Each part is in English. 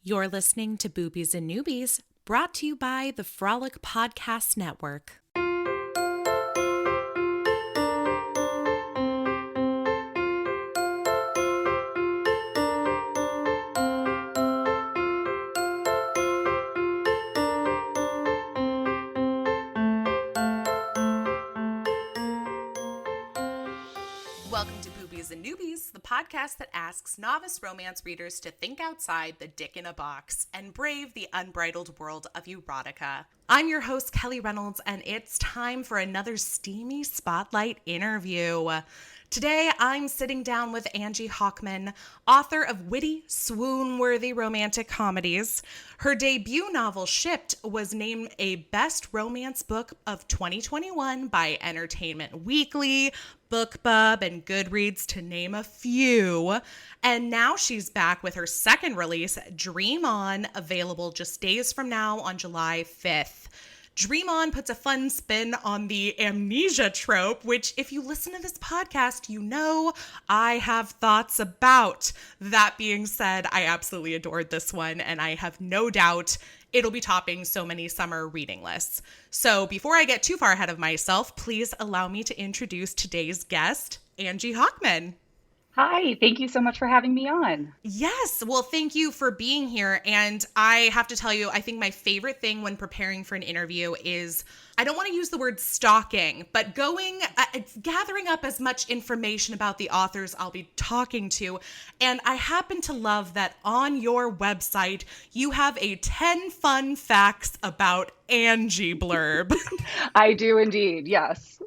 You're listening to Boobies and Newbies, brought to you by the Frolic Podcast Network. Welcome to Boobies and Newbies, the podcast that asks novice romance readers to think outside the dick in a box and brave the unbridled world of erotica. I'm your host, Kelly Reynolds, and it's time for another steamy spotlight interview. Today, I'm sitting down with Angie Hockman, author of witty, swoon-worthy romantic comedies. Her debut novel, Shipped, was named a Best Romance Book of 2021 by Entertainment Weekly, BookBub, and Goodreads, to name a few. And now she's back with her second release, Dream On, available just days from now on July 5th. Dream On puts a fun spin on the amnesia trope, which, if you listen to this podcast, you know I have thoughts about. That being said, I absolutely adored this one, and I have no doubt it'll be topping so many summer reading lists. So before I get too far ahead of myself, please allow me to introduce today's guest, Angie Hockman. Hi, thank you so much for having me on. Yes, well, thank you for being here. And I have to tell you, I think my favorite thing when preparing for an interview is, I don't want to use the word stalking, but gathering up as much information about the authors I'll be talking to. And I happen to love that on your website, you have a 10 fun facts about Angie blurb. I do indeed, yes.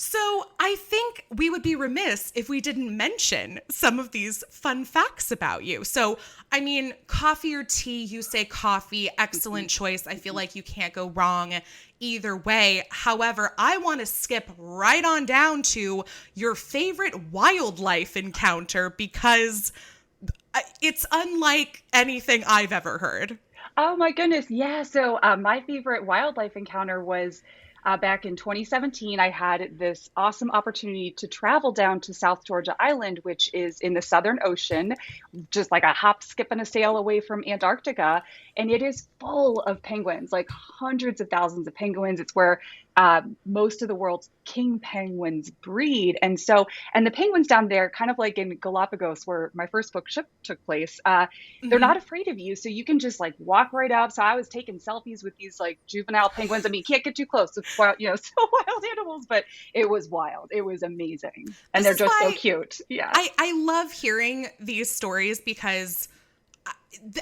So I think we would be remiss if we didn't mention some of these fun facts about you. So, I mean, coffee or tea, you say coffee, excellent choice. I feel like you can't go wrong either way. However, I want to skip right on down to your favorite wildlife encounter because it's unlike anything I've ever heard. Oh my goodness, yeah. So my favorite wildlife encounter was back in 2017, I had this awesome opportunity to travel down to South Georgia Island, which is in the Southern Ocean, just like a hop, skip, and a sail away from Antarctica. And it is full of penguins, like hundreds of thousands of penguins. It's where most of the world's king penguins breed. And the penguins down there, kind of like in Galapagos, where my first book took place, they're not afraid of you. So you can just like walk right up. So I was taking selfies with these like juvenile penguins. I mean, you can't get too close. It's wild, still wild animals, but it was wild. It was amazing. And they're just so cute. Yeah. I love hearing these stories because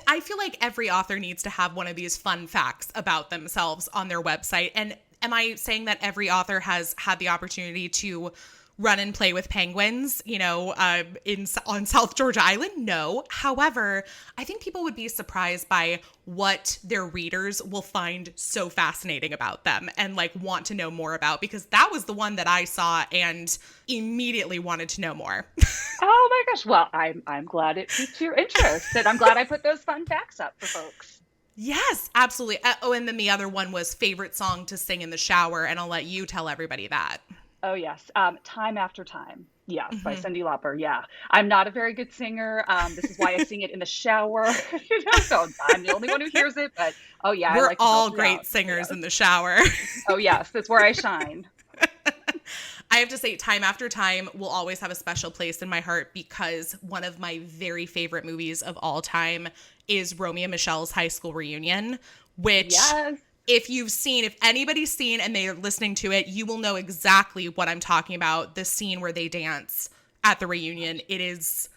I feel like every author needs to have one of these fun facts about themselves on their website. And am I saying that every author has had the opportunity to run and play with penguins, on South Georgia Island? No. However, I think people would be surprised by what their readers will find so fascinating about them and like want to know more about, because that was the one that I saw and immediately wanted to know more. Oh my gosh. Well, I'm glad it piqued your interest, and I'm glad I put those fun facts up for folks. Yes, absolutely. And then the other one was favorite song to sing in the shower, and I'll let you tell everybody that. Oh, yes. Time After Time. Yes, by Cyndi Lauper. Yeah. I'm not a very good singer. This is why I sing it in the shower. So I'm the only one who hears it. But, oh, yeah. We're I like all great singers in the shower. Oh, yes. That's where I shine. I have to say, Time After Time will always have a special place in my heart because one of my very favorite movies of all time is Romeo and Michelle's High School Reunion, which... Yes. If anybody's seen and they're listening to it, you will know exactly what I'm talking about. The scene where they dance at the reunion. It is,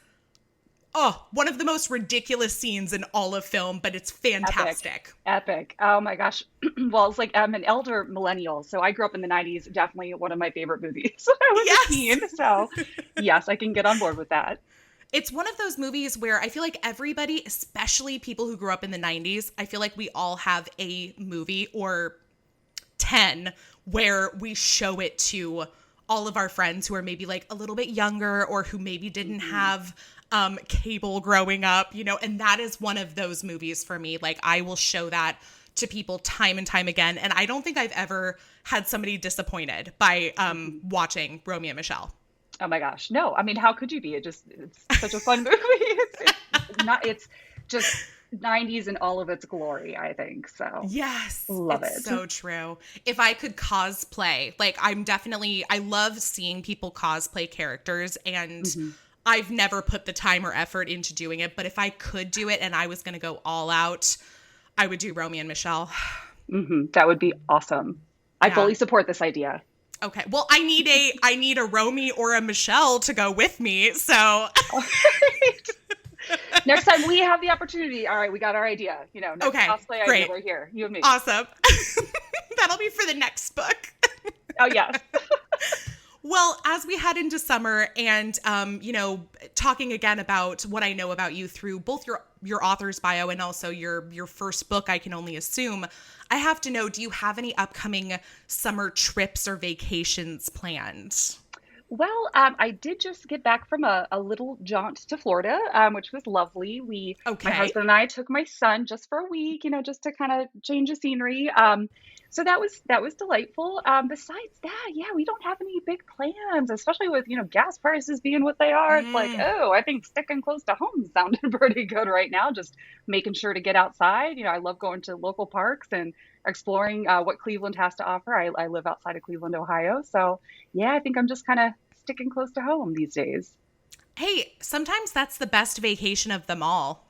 one of the most ridiculous scenes in all of film, but it's fantastic. Epic. Oh my gosh. Well, it's like I'm an elder millennial, so I grew up in the 90s. Definitely one of my favorite movies. I was a teen, so yes, I can get on board with that. It's one of those movies where I feel like everybody, especially people who grew up in the 90s, I feel like we all have a movie or 10 where we show it to all of our friends who are maybe like a little bit younger or who maybe didn't have cable growing up, and that is one of those movies for me. Like I will show that to people time and time again. And I don't think I've ever had somebody disappointed by watching Romeo and Michelle. Oh my gosh. No, I mean, how could you be? It's such a fun movie. It's just 90s in all of its glory, I think. So Yes, love it's it. so true. If I could cosplay, like I love seeing people cosplay characters, and Hmm. I've never put the time or effort into doing it, but if I could do it and I was going to go all out, I would do Romeo and Michelle. That would be awesome. I Yeah. fully support this idea. Okay. Well, I need a Romy or a Michelle to go with me. So, All right. Next time we have the opportunity. All right, we got our idea. Next okay, cosplay idea great. right here. You and me. Awesome. That'll be for the next book. Oh, yes. Well, as we head into summer and, talking again about what I know about you through both your author's bio and also your first book, I can only assume, I have to know, do you have any upcoming summer trips or vacations planned? Well, I did just get back from a little jaunt to Florida, which was lovely. My Okay. husband and I took my son just for a week, just to kind of change the scenery. So that was delightful. Besides that, yeah, we don't have any big plans, especially with gas prices being what they are. It's like, Mm, oh, I think sticking close to home sounded pretty good right now. Just making sure to get outside. I love going to local parks and exploring what Cleveland has to offer. I live outside of Cleveland, Ohio, so yeah, I think I'm just kind of sticking close to home these days. hey, sometimes that's the best vacation of them all.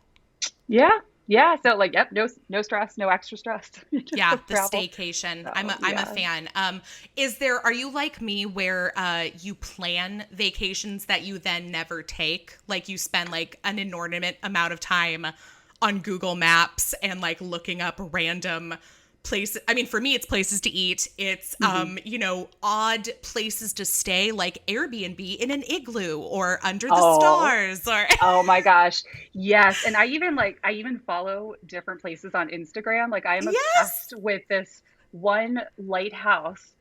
Yeah. Yeah. So like, yep, no stress, no extra stress. Yeah, Just the travel. staycation. So I'm a yeah. fan. Are you like me where you plan vacations that you then never take? Like you spend like an inordinate amount of time on Google Maps and like looking up random places. I mean, for me, it's places to eat. It's, Mhm. odd places to stay, like Airbnb in an igloo or under the Oh, stars or oh my gosh. Yes. And I even follow different places on Instagram. Like I am yes. obsessed with this one lighthouse,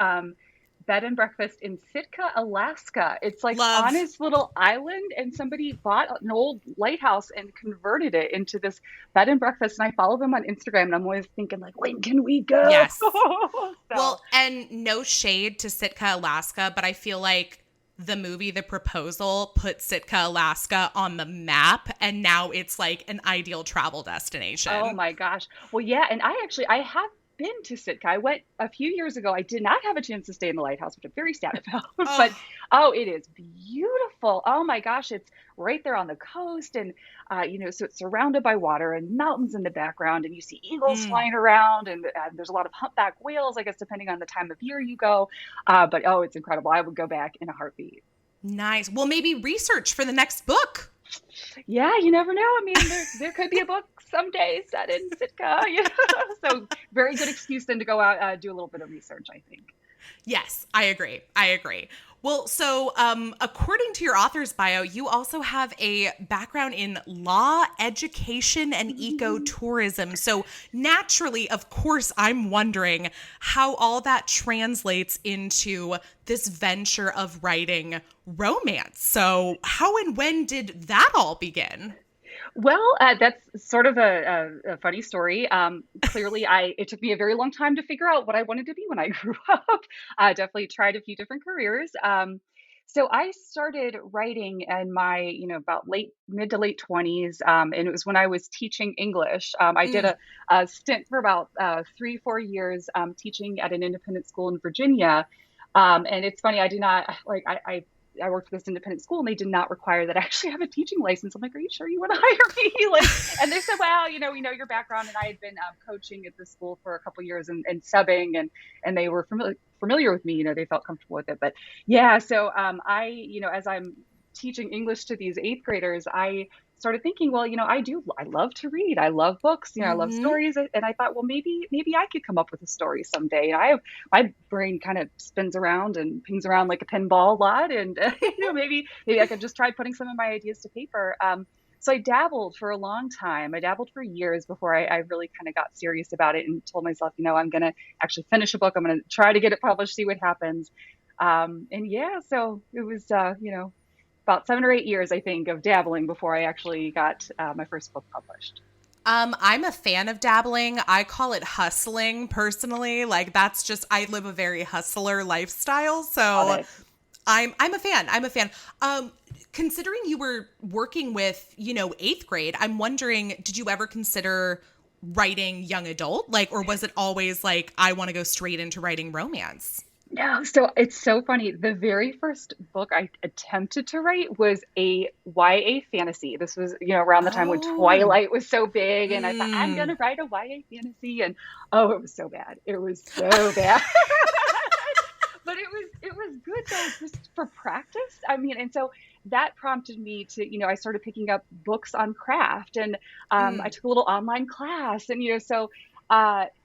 bed and breakfast in Sitka, Alaska. It's like on Love. this little island, and somebody bought an old lighthouse and converted it into this bed and breakfast. And I follow them on Instagram, and I'm always thinking like, when can we go? Yes. So, Well, and no shade to Sitka, Alaska, but I feel like the movie The Proposal put Sitka, Alaska on the map, and now it's like an ideal travel oh destination. my gosh. Well, yeah, and I have been to Sitka. I went a few years ago. I did not have a chance to stay in the lighthouse, which I'm very sad about. But Oh, oh, it is beautiful. Oh my gosh, it's right there on the coast, and so it's surrounded by water and mountains in the background, and you see eagles mm, flying around, and there's a lot of humpback whales, I guess, depending on the time of year you go. But oh, it's incredible. I would go back in a heartbeat. nice. Well, maybe research for the next book. Yeah, you never know. I mean, there could be a book someday set in Sitka. So very good excuse then to go out do a little bit of research, I think. Yes, I agree. I agree. Well, so according to your author's bio, you also have a background in law, education, and ecotourism. So naturally, of course, I'm wondering how all that translates into this venture of writing romance. So, how and when did that all begin? Well, that's sort of a funny story. Clearly, it took me a very long time to figure out what I wanted to be when I grew up. I definitely tried a few different careers. So I started writing in my, about mid to late 20s, and it was when I was teaching English. I did Mm, a stint for about 3, 4 years teaching at an independent school in Virginia. And it's funny, I did not like I worked for this independent school, and they did not require that I actually have a teaching license. I'm like, are you sure you want to hire me? Like, and they said, well, we know your background, and I had been coaching at this school for a couple years and subbing, and they were familiar with me. They felt comfortable with it. But yeah, so as I'm teaching English to these eighth graders, I started thinking, well, I love to read. I love books. I love mm-hmm. stories, and I thought, well, maybe I could come up with a story someday. I have my brain kind of spins around and pings around like a pinball a lot, and maybe I could just try putting some of my ideas to paper. So I dabbled for a long time. I dabbled for years before I really kind of got serious about it and told myself, I'm going to actually finish a book. I'm going to try to get it published, see what happens. And yeah, so it was, about 7 or 8 years, I think, of dabbling before I actually got my first book published. I'm a fan of dabbling. I call it hustling personally. Like that's just I live a very hustler lifestyle. Love So it. I'm a fan. I'm a fan. considering you were working with, eighth grade, I'm wondering, did you ever consider writing young adult? Like, or was it always like, I want to go straight into writing romance? No, so it's so funny. The very first book I attempted to write was a YA fantasy. This was, around the time when Oh, Twilight was so big, and I thought I'm mm. gonna write a YA fantasy, and oh, it was so bad. It was so bad. But it was good though, just for practice. I mean, and so that prompted me to, I started picking up books on craft, and I Mm. took a little online class, and so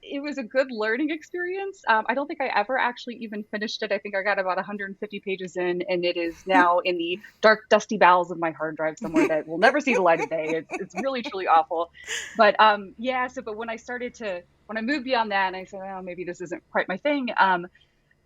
it was a good learning experience. I don't think I ever actually even finished it. I think I got about 150 pages in, and it is now in the dark, dusty bowels of my hard drive somewhere that will never see the light of day. It's really, truly awful. But yeah, so but when I moved beyond that, and I said, oh, maybe this isn't quite my thing.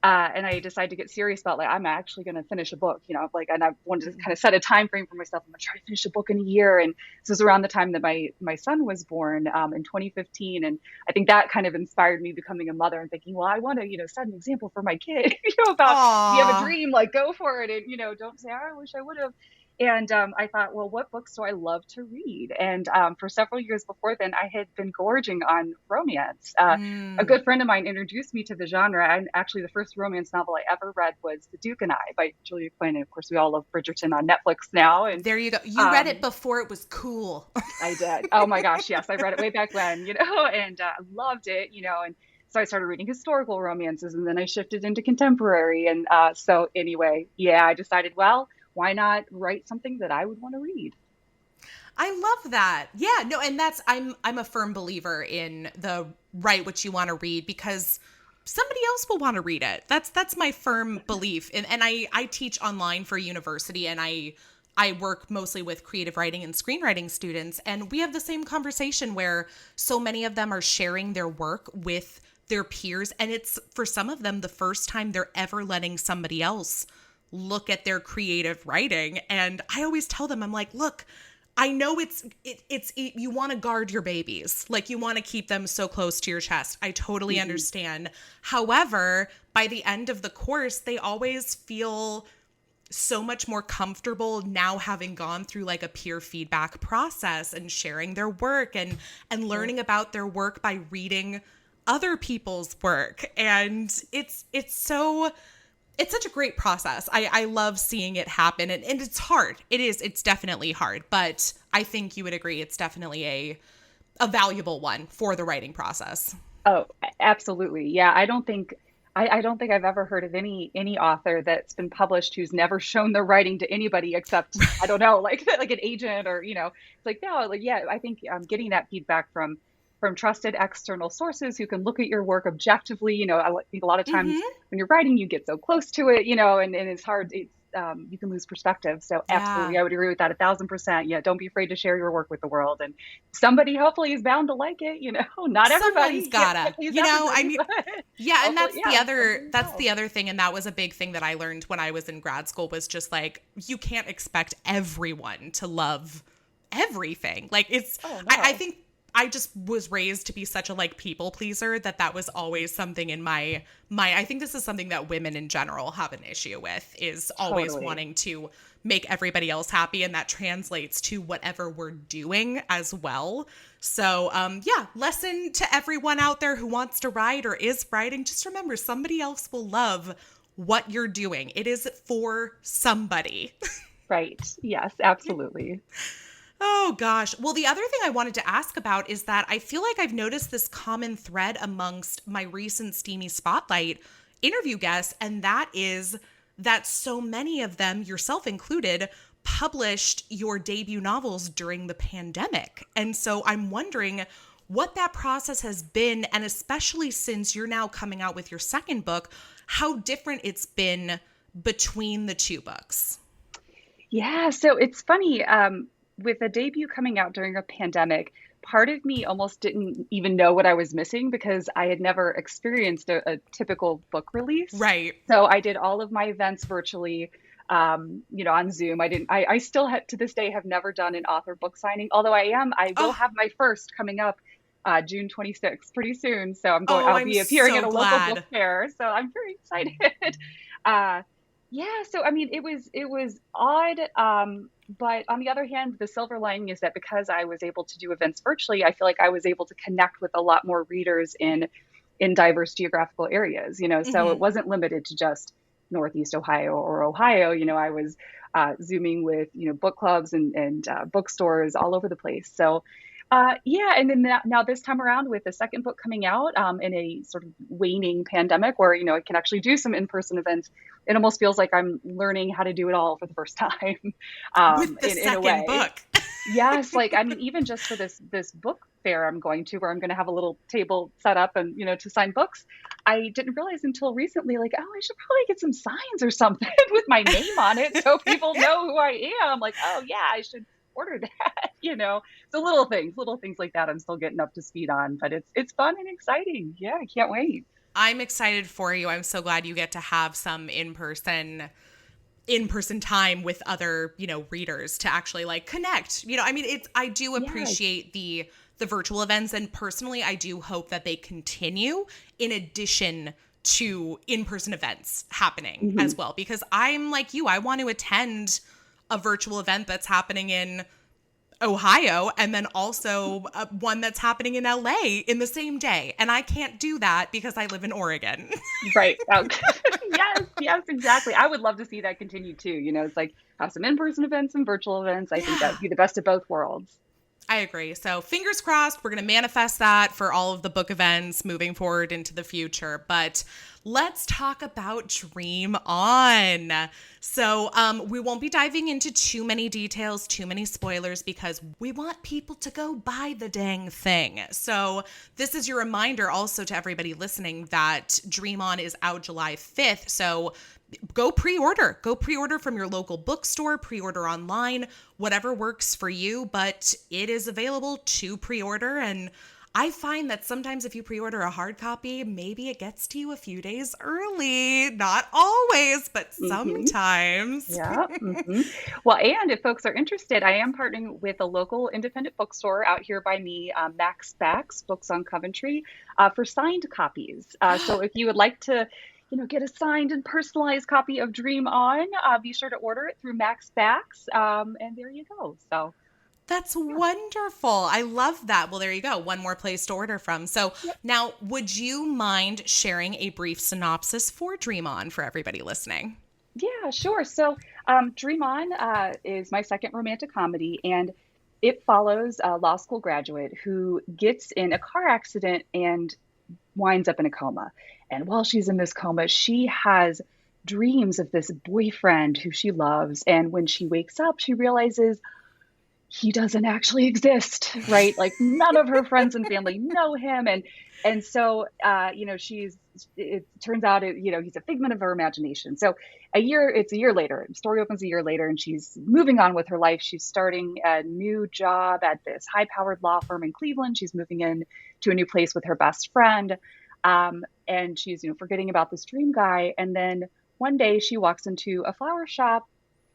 And I decided to get serious about, like, I'm actually going to finish a book, and I wanted to kind of set a time frame for myself. I'm going to try to finish a book in a year. And this was around the time that my son was born, in 2015. And I think that kind of inspired me becoming a mother and thinking, well, I want to, set an example for my kid, about if you have a Aw. dream, like, go for it. And, don't say, oh, I wish I would have. And I thought, well, what books do I love to read? And for several years before then, I had been gorging on romance. A Mm. good friend of mine introduced me to the genre. And actually, the first romance novel I ever read was The Duke and I by Julia Quinn. And of course, we all love Bridgerton on Netflix now. And There you go. You read it um, before it was cool. I did. Oh my gosh, yes, I read it way back when, and I loved it, and so I started reading historical romances, and then I shifted into contemporary. And so anyway, yeah, I decided, well, why not write something that I would want to read? I love that. Yeah, no, and I'm a firm believer in the write what you want to read, because somebody else will want to read it. That's my firm belief. And I teach online for university, and I work mostly with creative writing and screenwriting students, and we have the same conversation where so many of them are sharing their work with their peers, and it's, for some of them, the first time they're ever letting somebody else look at their creative writing. And I always tell them, I'm like, look, I know you want to guard your babies. Like, you want to keep them so close to your chest. I totally Hmm. understand. However, by the end of the course, they always feel so much more comfortable now, having gone through like a peer feedback process and sharing their work and learning about their work by reading other people's work. And it's such a great process. I love seeing it happen, and it's hard. It's definitely hard, but I think you would agree it's definitely a valuable one for the writing process. Oh, absolutely. Yeah, I don't think I've ever heard of any author that's been published who's never shown their writing to anybody except, I don't know, like like an agent, or it's like, no, like, yeah, I think getting that feedback from trusted external sources who can look at your work objectively. I think a lot of times Mm-hmm. when you're writing, you get so close to it, and it's hard. You can lose perspective. So Yeah. absolutely, I would agree with that 1,000%. Yeah, don't be afraid to share your work with the world, and somebody hopefully is bound to like it. Not everybody. Someone's You can't gotta, please I everybody, mean, but yeah, and hopefully, yeah, somebody that's will. the other thing, and that was a big thing that I learned when I was in grad school, was just like, you can't expect everyone to love everything. Like, Oh I no. think I just was raised to be such a like people pleaser that was always something in my I think this is something that women in general have an issue with, is always Totally. wanting to make everybody else happy, and that translates to whatever we're doing as well. So yeah, lesson to everyone out there who wants to write or is writing, just remember, somebody else will love what you're doing. It is for somebody. Right. Yes, absolutely. Oh gosh. Well, the other thing I wanted to ask about is that I feel like I've noticed this common thread amongst my recent Steamy Spotlight interview guests, and that is that so many of them, yourself included, published your debut novels during the pandemic. And so I'm wondering what that process has been, and especially since you're now coming out with your second book, how different it's been between the two books. Yeah, so it's funny. With a debut coming out during a pandemic, part of me almost didn't even know what I was missing because I had never experienced a typical book release. Right. So I did all of my events virtually, on Zoom. I still have, to this day, have never done an author book signing, although I will Oh, have my first coming up June 26th, pretty soon. So oh, I'll I'm be appearing at so a local book glad. fair. So I'm very excited. Uh, Yeah, so I mean, it was odd, but on the other hand, the silver lining is that because I was able to do events virtually, I feel like I was able to connect with a lot more readers in diverse geographical areas, so it Hmm. wasn't limited to just Northeast Ohio or Ohio. I was Zooming with book clubs and bookstores all over the place. So yeah, and then now this time around with the second book coming out in a sort of waning pandemic where I can actually do some in-person events, it almost feels like I'm learning how to do it all for the first time, With the in a second way. book. Yes, like I mean, even just for this book fair I'm going to, where I'm going to have a little table set up and to sign books. I didn't realize until recently, like, oh, I should probably get some signs or something with my name on it so people know who I am. Like, oh yeah, I should order that. So little things like that. I'm still getting up to speed on, but it's fun and exciting. Yeah, I can't wait. I'm excited for you. I'm so glad you get to have some in person time with other, readers to actually like connect. I mean, I do Yes. appreciate the virtual events, and personally I do hope that they continue in addition to in-person events happening Hmm. as well, because I'm like you, I want to attend a virtual event that's happening in Ohio and then also one that's happening in LA in the same day. And I can't do that because I live in Oregon. Right. Oh, yes, yes, exactly. I would love to see that continue too. It's like have some in-person events and virtual events. I think that Yeah. would be the best of both worlds. I agree. So fingers crossed, we're going to manifest that for all of the book events moving forward into the future. But let's talk about Dream On. So we won't be diving into too many details, too many spoilers, because we want people to go buy the dang thing. So this is your reminder also to everybody listening that Dream On is out July 5th. So go pre-order from your local bookstore, pre-order online, whatever works for you, but it is available to pre-order. And I find that sometimes if you pre-order a hard copy, maybe it gets to you a few days early. Not always, but Hmm. sometimes. Yeah. Well, and if folks are interested, I am partnering with a local independent bookstore out here by me, Max Backs Books on Coventry, for signed copies. So if you would like to, get a signed and personalized copy of Dream On, be sure to order it through Max Backs, and there you go. So That's yeah. wonderful. I love that. Well, there you go. One more place to order from. So Yep. now, would you mind sharing a brief synopsis for Dream On for everybody listening? Yeah, sure. So, Dream On is my second romantic comedy, and it follows a law school graduate who gets in a car accident and winds up in a coma. And while she's in this coma, she has dreams of this boyfriend who she loves. And when she wakes up, she realizes he doesn't actually exist, right? Like none of her friends and family know him, and so she's it turns out he's a figment of her imagination. So it's a year later. The story opens a year later, and she's moving on with her life. She's starting a new job at this high-powered law firm in Cleveland. She's moving in to a new place with her best friend, and she's forgetting about this dream guy. And then one day she walks into a flower shop,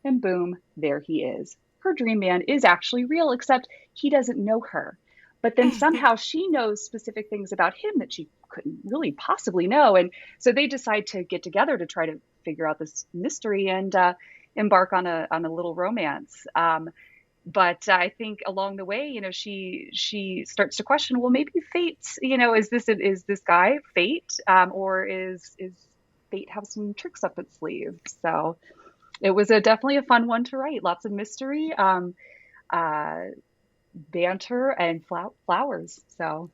and boom, there he is. Her dream man is actually real, except he doesn't know her. But then somehow she knows specific things about him that she couldn't really possibly know. And so they decide to get together to try to figure out this mystery and embark on a little romance. But I think along the way, she starts to question, well, maybe fate's, is this guy fate, or is fate have some tricks up its sleeve? So it was definitely a fun one to write. Lots of mystery, uh, banter, and flowers. So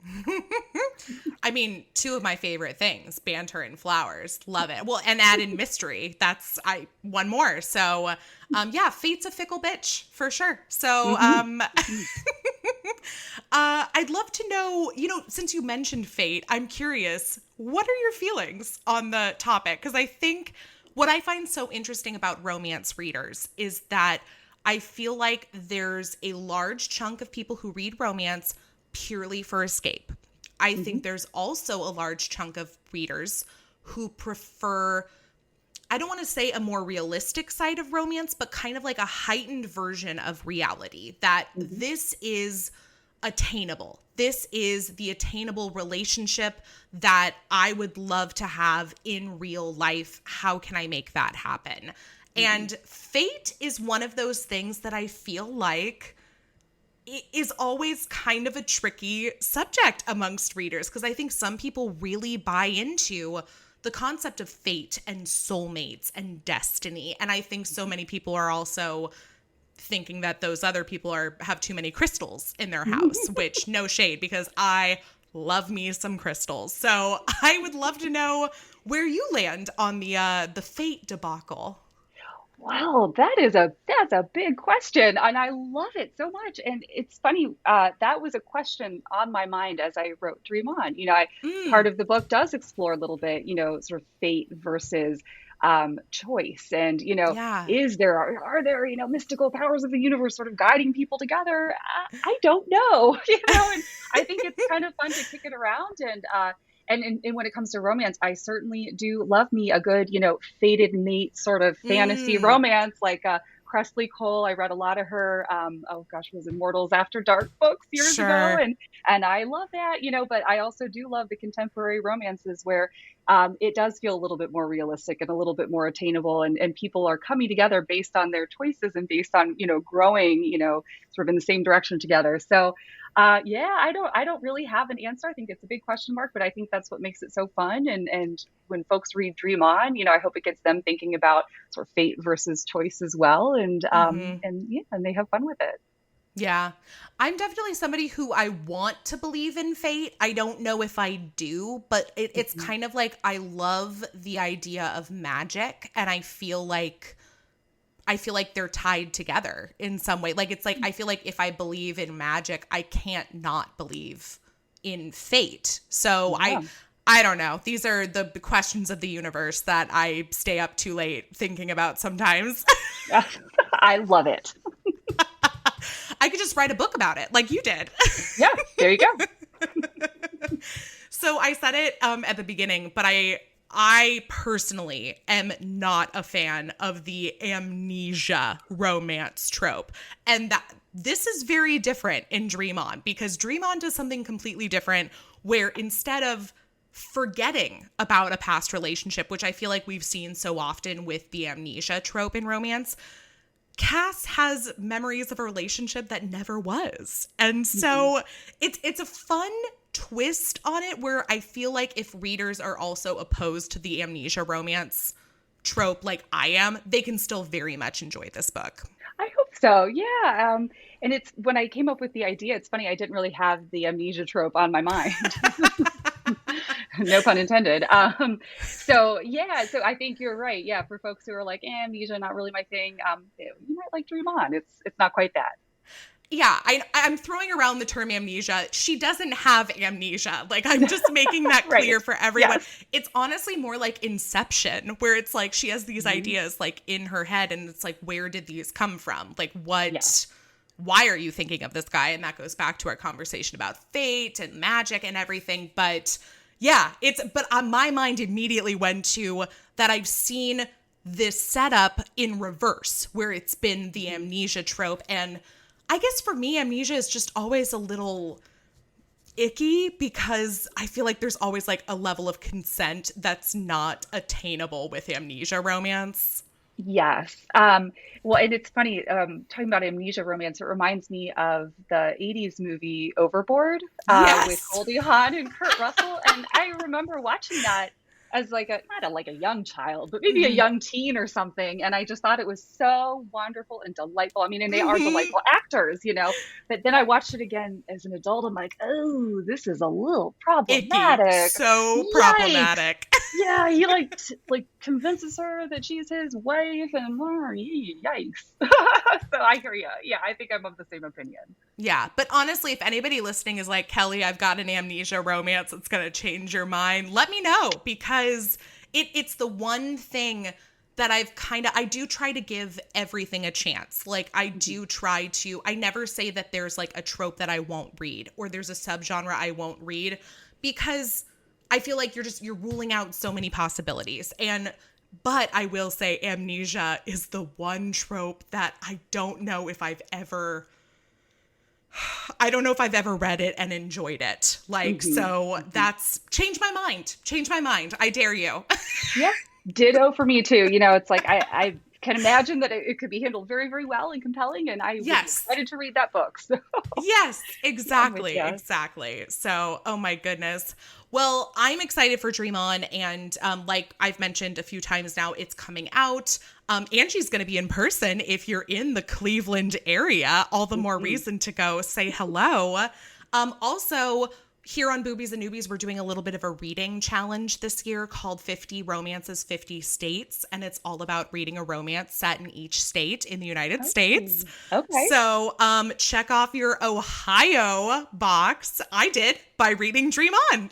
I mean, two of my favorite things, banter and flowers. Love it. Well, and add in mystery. That's one more. So yeah, fate's a fickle bitch for sure. So hmm hmm I'd love to know, since you mentioned fate, I'm curious, what are your feelings on the topic? Because I think what I find so interesting about romance readers is that I feel like there's a large chunk of people who read romance purely for escape. I think there's also a large chunk of readers who prefer, I don't want to say a more realistic side of romance, but kind of like a heightened version of reality. That hmm this is attainable. This is the attainable relationship that I would love to have in real life. How can I make that happen? And fate is one of those things that I feel like it is always kind of a tricky subject amongst readers, because I think some people really buy into the concept of fate and soulmates and destiny. And I think so many people are also thinking that those other people have too many crystals in their house, which no shade, because I love me some crystals. So I would love to know where you land on the fate debacle. Wow, that's a big question, and I love it so much. And it's funny, that was a question on my mind as I wrote Dream On. Part of the book does explore a little bit, sort of fate versus choice, and Yeah. are there mystical powers of the universe sort of guiding people together? I don't know, and I think it's kind of fun to kick it around. And when it comes to romance, I certainly do love me a good, fated mate sort of fantasy romance, like Cressley Cole. I read a lot of her, was Immortals After Dark books years ago. And I love that, but I also do love the contemporary romances where it does feel a little bit more realistic and a little bit more attainable. And people are coming together based on their choices and based on, growing, sort of in the same direction together. So I don't really have an answer. I think it's a big question mark, but I think that's what makes it so fun. And when folks read Dream On, I hope it gets them thinking about sort of fate versus choice as well. And they have fun with it. Yeah, I'm definitely somebody who I want to believe in fate. I don't know if I do, but it's kind of like I love the idea of magic, and I feel like they're tied together in some way. Like, it's like, I feel like if I believe in magic, I can't not believe in fate. So yeah. I don't know. These are the questions of the universe that I stay up too late thinking about sometimes. I love it. I could just write a book about it like you did. Yeah, there you go. So I said it at the beginning, but I personally am not a fan of the amnesia romance trope. And this is very different in Dream On, because Dream On does something completely different, where instead of forgetting about a past relationship, which I feel like we've seen so often with the amnesia trope in romance, Cass has memories of a relationship that never was. And so it's a fun twist on it, where I feel like if readers are also opposed to the amnesia romance trope like I am, they can still very much enjoy this book. I hope so. Yeah. And it's, when I came up with the idea, it's funny, I didn't really have the amnesia trope on my mind. No pun intended. So I think you're right. Yeah. For folks who are like, amnesia, not really my thing. You might like Dream On. It's not quite that. Yeah, I'm throwing around the term amnesia. She doesn't have amnesia. Like, I'm just making that clear for everyone. Yes. It's honestly more like Inception, where it's like she has these ideas like in her head, and it's like, where did these come from? Like, why are you thinking of this guy? And that goes back to our conversation about fate and magic and everything. But yeah, but my mind immediately went to that I've seen this setup in reverse, where it's been the amnesia trope. And I guess for me, amnesia is just always a little icky, because I feel like there's always like a level of consent that's not attainable with amnesia romance. Yes. Well, and it's funny, talking about amnesia romance, it reminds me of the 80s movie Overboard with Goldie Hawn and Kurt Russell. And I remember watching that as like not a young child, but maybe a young teen or something. And I just thought it was so wonderful and delightful. I mean, and they are delightful actors, but then I watched it again as an adult. I'm like, oh, this is a little problematic. Icky. So problematic. Yeah. He like convinces her that she's his wife, and yikes. So I hear you. Yeah. I think I'm of the same opinion. Yeah. But honestly, if anybody listening is like, Kelly, I've got an amnesia romance that's going to change your mind, let me know, because it's the one thing that I do try to give everything a chance. Like, I do try to, I never say that there's like a trope that I won't read, or there's a subgenre I won't read, because I feel like you're ruling out so many possibilities. But I will say amnesia is the one trope that I don't know if I've ever I don't know if I've ever read it and enjoyed it. Like, so that's changed my mind. Change my mind. I dare you. Yeah, ditto for me too. You know, it's like I can imagine that it could be handled very, very well and compelling, and I would be Yes. excited to read that book. So Yes, I'm with exactly. you. Exactly. So, oh my goodness. Well, I'm excited for Dream On. And like I've mentioned a few times now, it's coming out. Angie's going to be in person. If you're in the Cleveland area, all the more reason to go say hello. Also, here on Boobies and Newbies, we're doing a little bit of a reading challenge this year called 50 Romances, 50 States. And it's all about reading a romance set in each state in the United States. Okay. So check off your Ohio box. I did by reading Dream On.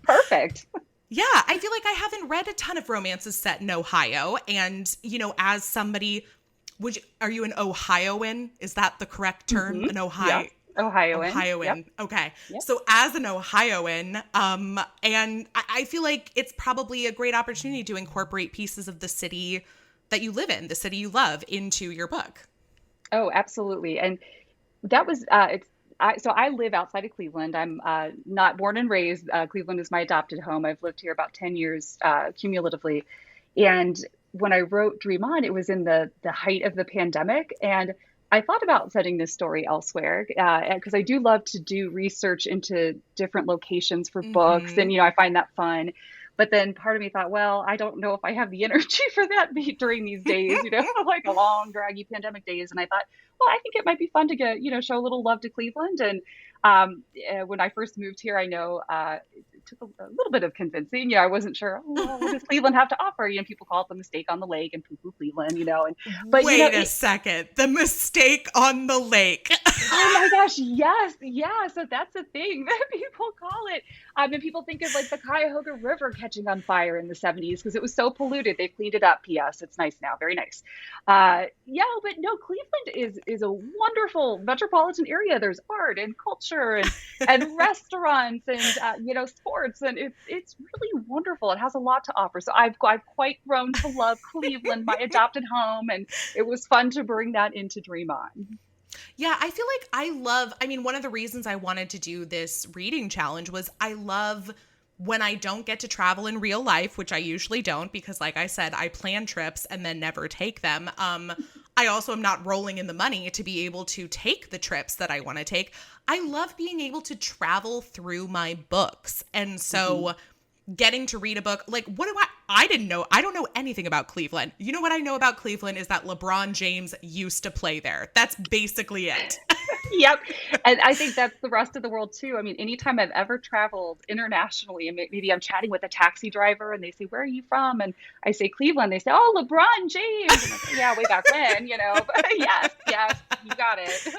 Perfect. Yeah, I feel like I haven't read a ton of romances set in Ohio. And, you know, as somebody, are you an Ohioan? Is that the correct term? An Ohio? Yeah. Ohioan. Ohioan. Yep. Okay. Yep. So as an Ohioan, and I feel like it's probably a great opportunity to incorporate pieces of the city that you live in, the city you love, into your book. Oh, absolutely. And that was so I live outside of Cleveland. I'm not born and raised. Cleveland is my adopted home. I've lived here about 10 years cumulatively. And when I wrote Dream On, it was in the height of the pandemic. And I thought about setting this story elsewhere because I do love to do research into different locations for books. And, you know, I find that fun. But then part of me thought, well, I don't know if I have the energy for that during these days, you know, like a long, draggy pandemic days. And I thought, well, I think it might be fun to get, you know, show a little love to Cleveland. And when I first moved here, I know it took a little bit of convincing. You know, I wasn't sure, oh, well, what does Cleveland have to offer? You know, people call it the mistake on the lake and poo-poo Cleveland, you know. But Wait you know, a second. The mistake on the lake. Oh my gosh, yes. Yeah. So that's the thing that people call it. And people think of like the Cuyahoga River catching on fire in the 70s because it was so polluted. They cleaned it up. P.S. It's nice now. Very nice. Yeah, but no, Cleveland is a wonderful metropolitan area. There's art and culture and restaurants and you know, sports, and it's really wonderful. It has a lot to offer. So I've quite grown to love Cleveland, my adopted home, and it was fun to bring that into Dream On. Yeah, I feel like one of the reasons I wanted to do this reading challenge was I love when I don't get to travel in real life, which I usually don't because like I said, I plan trips and then never take them. I also am not rolling in the money to be able to take the trips that I want to take. I love being able to travel through my books. And so getting to read a book, like what do I don't know anything about Cleveland. You know what I know about Cleveland is that LeBron James used to play there. That's basically it. Yep. And I think that's the rest of the world too. I mean, anytime I've ever traveled internationally and maybe I'm chatting with a taxi driver and they say, where are you from? And I say Cleveland. They say, oh, LeBron James. And I say, yeah, way back when, you know, but yes, you got it.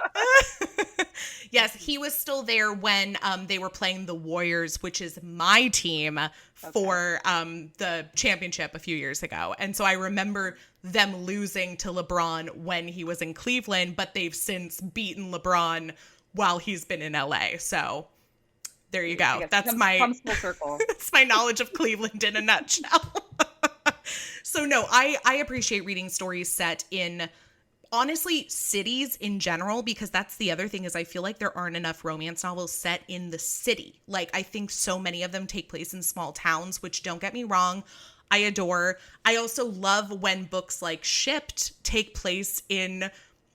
Yes, he was still there when they were playing the Warriors, which is my team for the championship a few years ago. And so I remember them losing to LeBron when he was in Cleveland, but they've since beaten LeBron while he's been in LA. So there you go. That's comes full circle. That's my knowledge of Cleveland in a nutshell. So no, I appreciate reading stories set in, honestly, cities in general, because that's the other thing is I feel like there aren't enough romance novels set in the city. Like I think so many of them take place in small towns, which don't get me wrong, I adore. I also love when books like Shipped take place in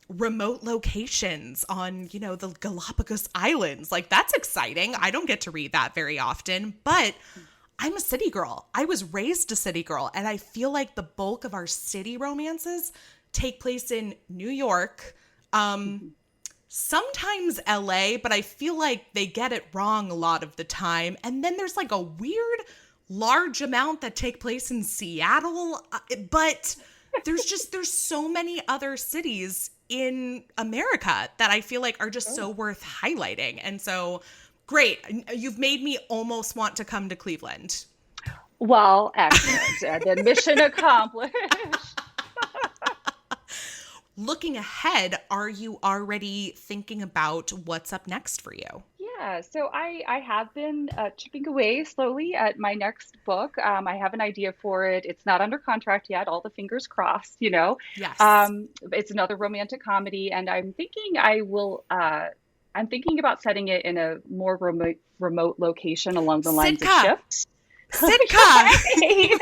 remote locations on, you know, the Galapagos Islands. Like that's exciting. I don't get to read that very often, but I'm a city girl. I was raised a city girl, and I feel like the bulk of our city romances take place in New York, sometimes LA, but I feel like they get it wrong a lot of the time. And then there's like a weird large amount that take place in Seattle, but there's so many other cities in America that I feel like are just so worth highlighting. And so great. You've made me almost want to come to Cleveland. Well, excellent. Then mission accomplished. Looking ahead, are you already thinking about what's up next for you? Yeah, so I have been chipping away slowly at my next book. I have an idea for it. It's not under contract yet, all the fingers crossed, you know. Yes. It's another romantic comedy, and I'm thinking I'm thinking about setting it in a more remote location along the lines of Sitka. Shift. Sitka. Yay!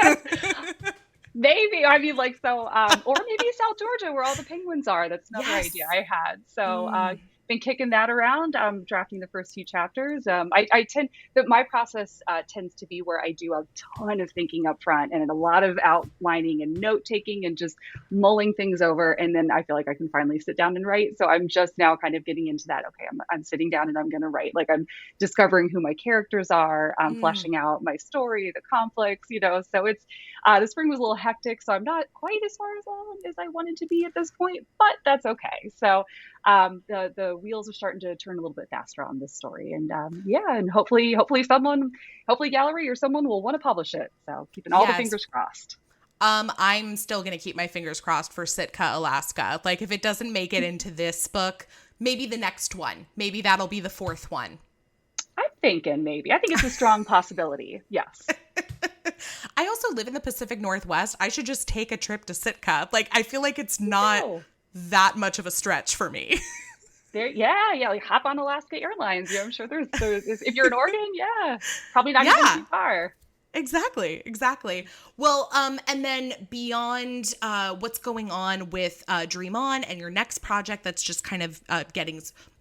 Maybe. I mean, like, so, or maybe South Georgia, where all the penguins are. That's another Yes. idea I had. So, Mm. been kicking that around. I'm drafting the first few chapters. I tend that my process tends to be where I do a ton of thinking up front and a lot of outlining and note taking and just mulling things over. And then I feel like I can finally sit down and write. So I'm just now kind of getting into that. Okay, I'm sitting down and I'm going to write. Like I'm discovering who my characters are, Mm. fleshing out my story, the conflicts, you know. So it's the spring was a little hectic, so I'm not quite as far along as I wanted to be at this point, but that's okay. So the wheels are starting to turn a little bit faster on this story, and yeah, and hopefully gallery or someone will want to publish it. So keeping all the Yes. fingers crossed. I'm still gonna keep my fingers crossed for Sitka, Alaska. Like if it doesn't make it into this book, maybe the next one. Maybe that'll be the fourth one. I'm thinking maybe. I think it's a strong possibility. Yes. I also live in the Pacific Northwest. I should just take a trip to Sitka. Like I feel like it's not No. that much of a stretch for me. There, yeah, like hop on Alaska Airlines. Yeah, I'm sure there's if you're in Oregon, yeah, probably not even Yeah. too far. Exactly. Well, and then beyond what's going on with Dream On and your next project that's just kind of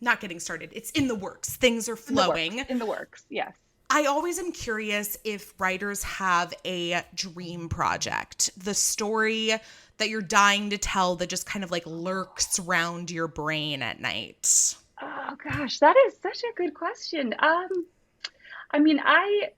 not getting started. It's in the works. Things are flowing. In the works, yes. I always am curious if writers have a dream project, the story that you're dying to tell that just kind of like lurks around your brain at night. Oh gosh, that is such a good question. I mean, I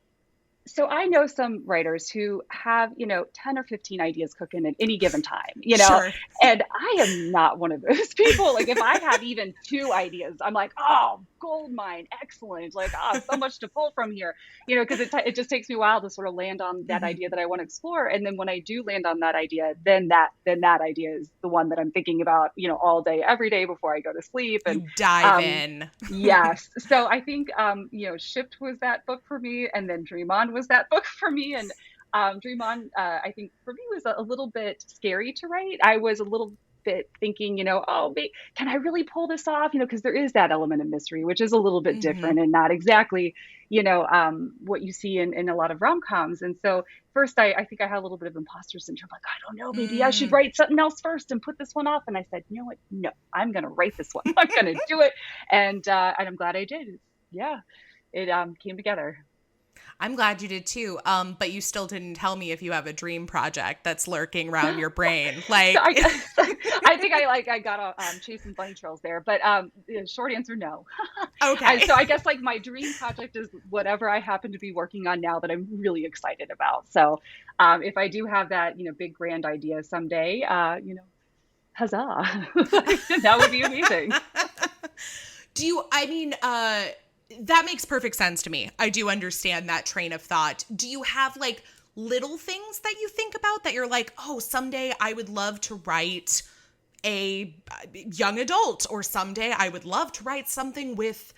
know some writers who have, 10 or 15 ideas cooking at any given time, Sure. and I am not one of those people. Like if I have even two ideas, I'm like, oh, gold mine, excellent. Like, so much to pull from here, because it just takes me a while to sort of land on that Mhm. idea that I want to explore. And then when I do land on that idea, then that idea is the one that I'm thinking about, all day, every day before I go to sleep. And, You dive um, in. yes. So I think, Shift was that book for me, and then Dream On was that book for me. And Dream On, I think for me was a little bit scary to write. I was a little bit thinking, oh, wait, can I really pull this off? Because there is that element of mystery, which is a little bit Hmm. different and not exactly, what you see in a lot of rom-coms. And so first, I think I had a little bit of imposter syndrome. Like, I don't know, maybe I should Mm. write something else first and put this one off. And I said, you know what? No, I'm going to write this one. I'm going to do it. And I'm glad I did. Yeah, it came together. I'm glad you did too. But you still didn't tell me if you have a dream project that's lurking around your brain. So Like, I think I got chasing bunny trails there, but the short answer, no. And okay. so I guess like my dream project is whatever I happen to be working on now that I'm really excited about. So if I do have that, big grand idea someday, huzzah, that would be amazing. I mean, that makes perfect sense to me. I do understand that train of thought. Do you have like little things that you think about that you're like, oh, someday I would love to write a young adult, or someday I would love to write something with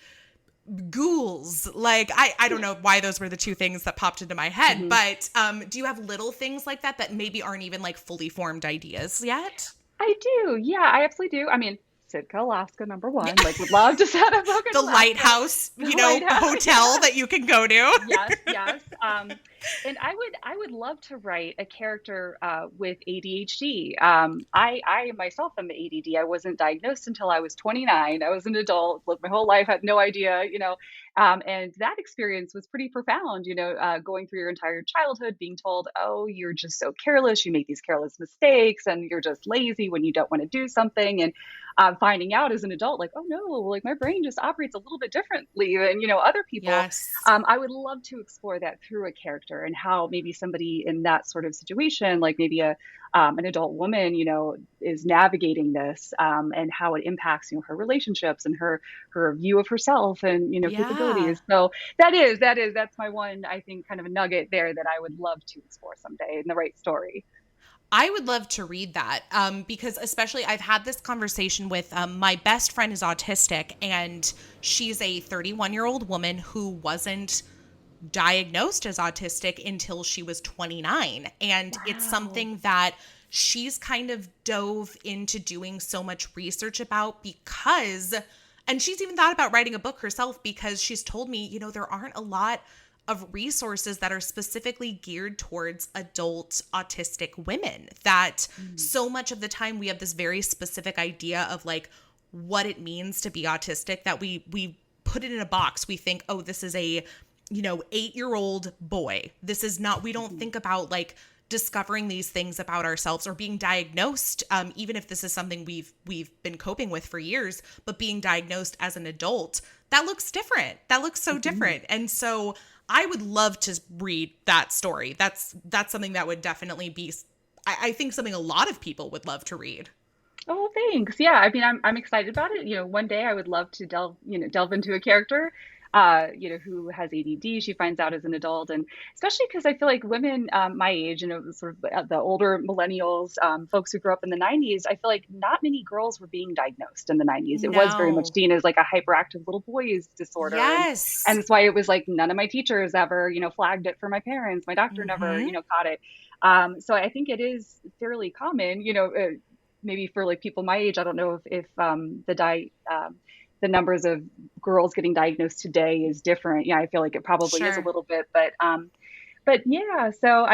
ghouls? Like, I don't know why those were the two things that popped into my head, Mhm. but do you have little things like that that maybe aren't even like fully formed ideas yet? I do. Yeah, I absolutely do. I mean, Sitka, Alaska, number Yeah. one. Like, would love to set up book in The Alaska. lighthouse, The lighthouse. hotel that you can go to. Yes, yes. And I would love to write a character with ADHD. I myself am ADD. I wasn't diagnosed until I was 29. I was an adult, lived my whole life, had no idea, and that experience was pretty profound. Going through your entire childhood, being told, "Oh, you're just so careless. You make these careless mistakes, and you're just lazy when you don't want to do something." And finding out as an adult, like, "Oh no, like my brain just operates a little bit differently than other people." Yes. I would love to explore that through a character and how maybe somebody in that sort of situation, like maybe an adult woman, is navigating this, and how it impacts, her relationships and her view of herself and Yeah. capabilities. So that's my one, I think, kind of a nugget there that I would love to explore someday in the right story. I would love to read that because especially I've had this conversation with my best friend is autistic, and she's a 31-year-old woman who wasn't diagnosed as autistic until she was 29. And it's Wow. something that she's kind of dove into doing so much research about because, and she's even thought about writing a book herself because she's told me, you know, there aren't a lot of resources that are specifically geared towards adult autistic women, that so much of the time we have this very specific idea of like what it means to be autistic, that we put it in a box. We think, oh, this is a, you know, 8-year-old boy. This is not, we don't think about like discovering these things about ourselves or being diagnosed, even if this is something we've been coping with for years, but being diagnosed as an adult, that looks different. That looks so different. And so I would love to read that story. That's something that would definitely be, I think something a lot of people would love to read. Oh, thanks. Yeah, I mean, I'm excited about it. You know, one day I would love to delve into a character, who has ADD. She finds out as an adult, and especially because I feel like women my age, sort of the older millennials, folks who grew up in the '90s. I feel like not many girls were being diagnosed in the '90s. It was very much No. seen as like a hyperactive little boy's disorder, and Yes. that's why it was like none of my teachers ever, flagged it for my parents. My doctor never, Mm-hmm. caught it. So I think it is fairly common, maybe for like people my age. I don't know if the numbers of girls getting diagnosed today is different. Yeah, I feel like it probably is a Sure. little bit, but yeah. So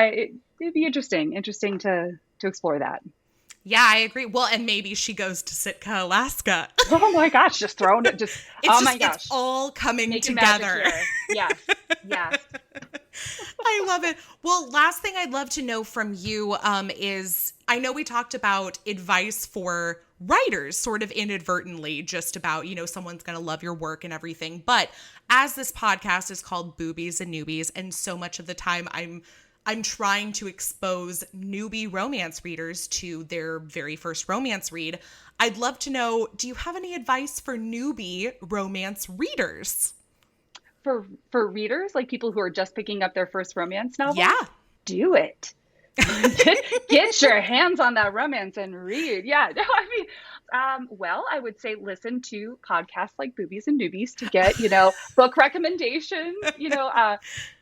it'd be interesting to explore that. Yeah, I agree. Well, and maybe she goes to Sitka, Alaska. Oh my gosh, just throwing it, just It's oh my just, it's gosh, all coming making magic together. here. Yes, yes. I love it. Well, last thing I'd love to know from you is I know we talked about advice for writers sort of inadvertently, just about, you know, someone's going to love your work and everything. But as this podcast is called Boobies and Newbies, and so much of the time I'm trying to expose newbie romance readers to their very first romance read. I'd love to know, do you have any advice for newbie romance readers? For readers, like people who are just picking up their first romance novel, Yeah. do it. Get your hands on that romance and read. Yeah, no, I mean, well, I would say listen to podcasts like Boobies and Newbies to get, book recommendations,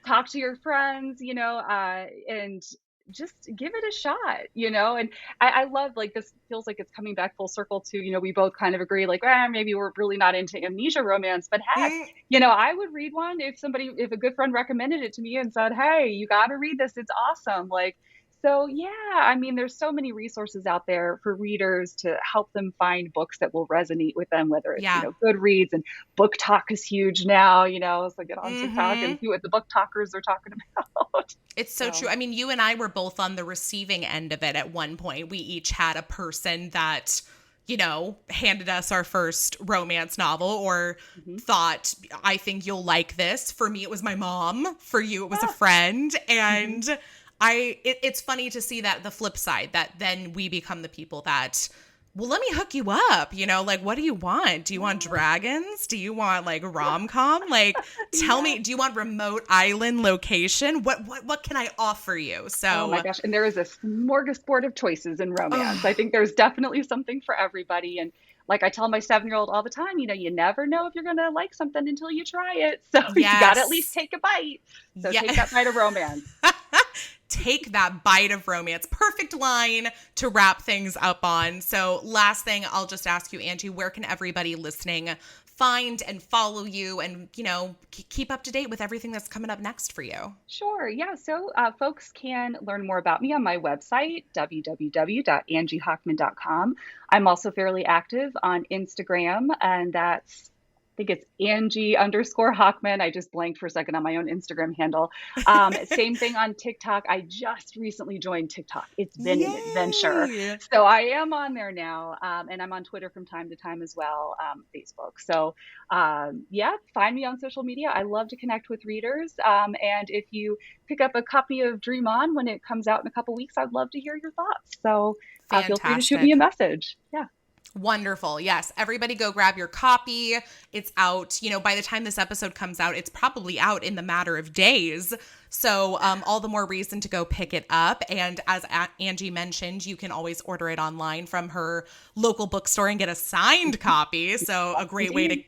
talk to your friends, and just give it a shot, and I love, like, this feels like it's coming back full circle to, we both kind of agree, like, maybe we're really not into amnesia romance, but heck, Mm, I would read one if a good friend recommended it to me and said, hey, you got to read this. It's awesome. Like, so yeah, I mean, there's so many resources out there for readers to help them find books that will resonate with them, whether it's, yeah. Goodreads, and Book Talk is huge now, so get on TikTok and Hmm. see what the book talkers are talking about. It's so true. So I mean, you and I were both on the receiving end of it at one point. We each had a person that, you know, handed us our first romance novel or mhm. thought, I think you'll like this. For me, it was my mom. For you, it was a Ah, friend. mhm. And it's funny to see that the flip side, that then we become the people that, well, let me hook you up. You know, like, what do you want? Do you want Yeah. dragons? Do you want like rom-com? Like, tell Yeah. me, do you want remote island location? What can I offer you? Oh my So, gosh. And there is a smorgasbord of choices in romance. I oh, think there's definitely something for everybody. And like I tell my 7-year-old all the time, you never know if you're going to like something until you try it. So you got to at least yes. take a bite. So Yeah. take that bite of romance. Take that bite of romance. Perfect line to wrap things up on. So, last thing, I'll just ask you, Angie, where can everybody listening find and follow you and, you know, keep up to date with everything that's coming up next for you? Sure. Yeah. So folks can learn more about me on my website, www.angiehockman.com. I'm also fairly active on Instagram, and I think it's Angie_Hockman. I just blanked for a second on my own Instagram handle. Same thing on TikTok. I just recently joined TikTok. It's been an adventure. Yay. So I am on there now. And I'm on Twitter from time to time as well, Facebook. So yeah, find me on social media. I love to connect with readers. And if you pick up a copy of Dream On when it comes out in a couple weeks, I'd love to hear your thoughts. So feel free to shoot me a Fantastic. message. Yeah. Wonderful. Yes. Everybody go grab your copy. It's out. By the time this episode comes out, it's probably out in the matter of days. So all the more reason to go pick it up. And as Angie mentioned, you can always order it online from her local bookstore and get a signed copy. So a great way to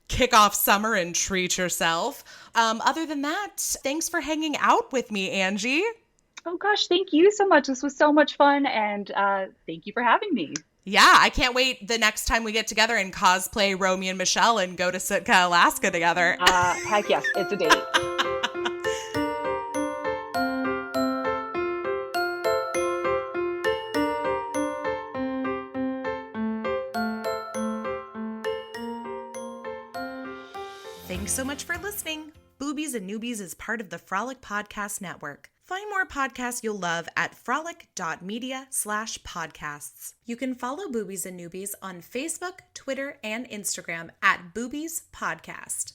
kick off summer and treat yourself. Other than that, thanks for hanging out with me, Angie. Oh gosh, thank you so much. This was so much fun, and thank you for having me. Yeah, I can't wait the next time we get together and cosplay Romy and Michelle and go to Sitka, Alaska together. Heck yes, it's a date. Thanks so much for listening. Boobies and Newbies is part of the Frolic Podcast Network. Find more podcasts you'll love at frolic.media/podcasts. You can follow Boobies and Newbies on Facebook, Twitter, and Instagram at Boobies Podcast.